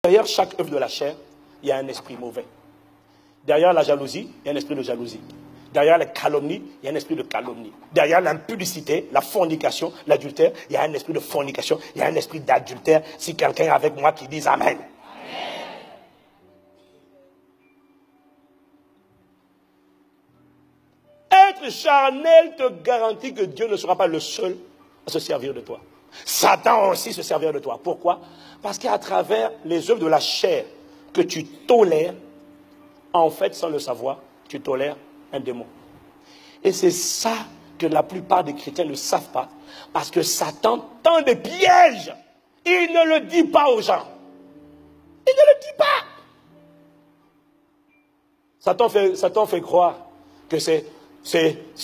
Derrière chaque œuvre de la chair, il y a un esprit mauvais. Derrière la jalousie, il y a un esprit de jalousie. Derrière la calomnie, il y a un esprit de calomnie. Derrière l'impudicité, la fornication, l'adultère, il y a un esprit de fornication, il y a un esprit d'adultère. Si quelqu'un est avec moi qui dise Amen. Être charnel te garantit que Dieu ne sera pas le seul à se servir de toi. Satan aussi se servir de toi. Pourquoi? Parce qu'à travers les œuvres de la chair que tu tolères, en fait, sans le savoir, tu tolères un démon. Et c'est ça que la plupart des chrétiens ne savent pas. Parce que Satan tend des pièges. Il ne le dit pas aux gens. Il ne le dit pas. Satan fait croire que c'est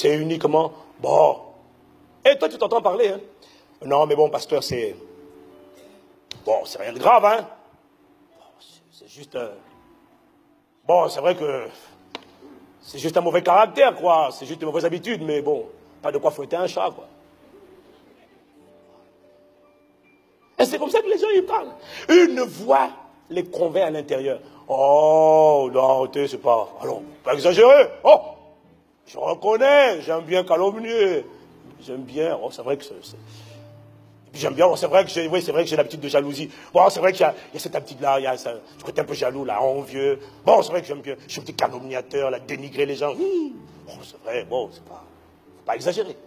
uniquement bon. Et toi, tu t'entends parler, hein? Non, mais bon, pasteur, c'est... Bon, c'est rien de grave, hein? C'est juste... Bon, c'est vrai que... C'est juste un mauvais caractère, quoi. C'est juste une mauvaise habitude, mais bon, pas de quoi fouetter un chat, quoi. Et c'est comme ça que les gens, ils parlent. Une voix les convainc à l'intérieur. Oh, non, c'est pas... Alors, pas exagérer. Oh, je reconnais, j'aime bien calomnier. J'aime bien, oh, c'est vrai que c'est... J'aime bien, c'est vrai que j'ai l'habitude de jalousie. Bon, c'est vrai qu'il y a cette habitude-là, il y a ce côté un peu jaloux, là, envieux. Bon, c'est vrai que j'aime bien, je suis un petit calomniateur, là, dénigrer les gens. Bon, c'est vrai, bon, faut pas exagérer.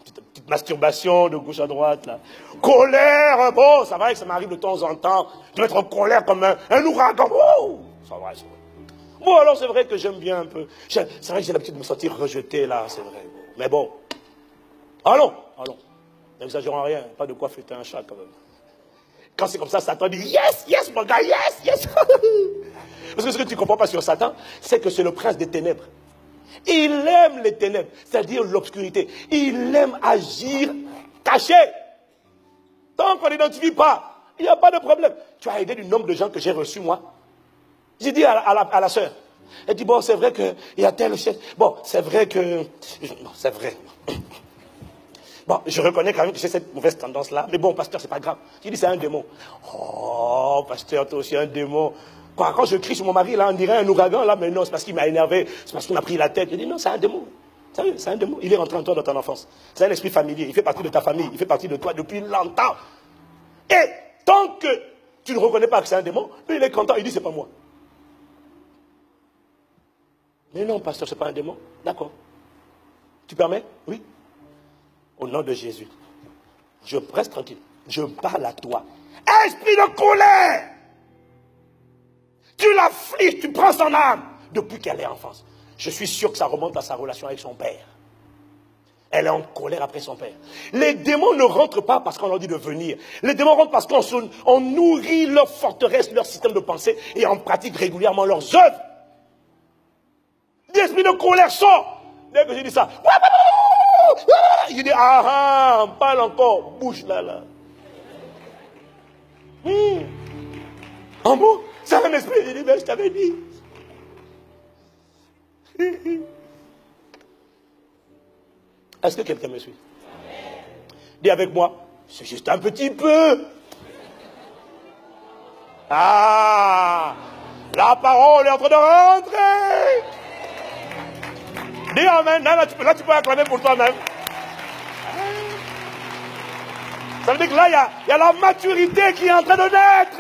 Petite masturbation de gauche à droite, là. Colère, bon, ça va, ça m'arrive de temps en temps de mettre en colère comme un ouragan. Oh, ça va, c'est vrai. Bon, alors c'est vrai que j'aime bien un peu. C'est vrai que j'ai l'habitude de me sentir rejeté, là, c'est vrai. Mais bon, allons. N'exagérons rien, pas de quoi fêter un chat quand même. Quand c'est comme ça, Satan dit yes, mon gars, yes. Parce que ce que tu ne comprends pas sur Satan, c'est que c'est le prince des ténèbres. Il aime les ténèbres, c'est-à-dire l'obscurité. Il aime agir caché. Tant qu'on n'identifie pas, il n'y a pas de problème. Tu as aidé du nombre de gens que j'ai reçus, moi. J'ai dit à la sœur, elle dit, bon, c'est vrai qu'il y a tel chef. Bon, c'est vrai que... Non, c'est vrai. Bon, je reconnais quand même que j'ai cette mauvaise tendance-là. Mais bon, pasteur, c'est pas grave. J'ai dit, c'est un démon. Oh, pasteur, toi aussi un démon. Quoi, quand je crie sur mon mari, là, on dirait un ouragan, là, mais non, c'est parce qu'il m'a énervé, c'est parce qu'il m'a pris la tête. J'ai dit, non, c'est un démon. Sérieux, c'est un démon. Il est rentré en toi dans ton enfance. C'est un esprit familier. Il fait partie de ta famille. Il fait partie de toi depuis longtemps. Et tant que tu ne reconnais pas que c'est un démon, lui, il est content. Il dit, c'est pas moi. Mais non, pasteur, c'est pas un démon. D'accord. Tu permets? Oui. Au nom de Jésus, je reste tranquille. Je parle à toi. Esprit de colère! Tu l'affliges, tu prends son âme depuis qu'elle est enfance. Je suis sûr que ça remonte à sa relation avec son père. Elle est en colère après son père. Les démons ne rentrent pas parce qu'on leur dit de venir. Les démons rentrent parce qu'on nourrit leur forteresse, leur système de pensée et on pratique régulièrement leurs œuvres. L'esprit de colère sort. Dès que j'ai dit ça, je dis, on parle encore, bouge là. En bon, c'est un esprit, je dis, mais je t'avais dit. Est-ce que quelqu'un me suit? Dis avec moi, c'est juste un petit peu. Ah, la parole est en train de rentrer. Dis amen. Là, tu peux acclamer pour toi-même. Ça veut dire que là, il y a la maturité qui est en train de naître.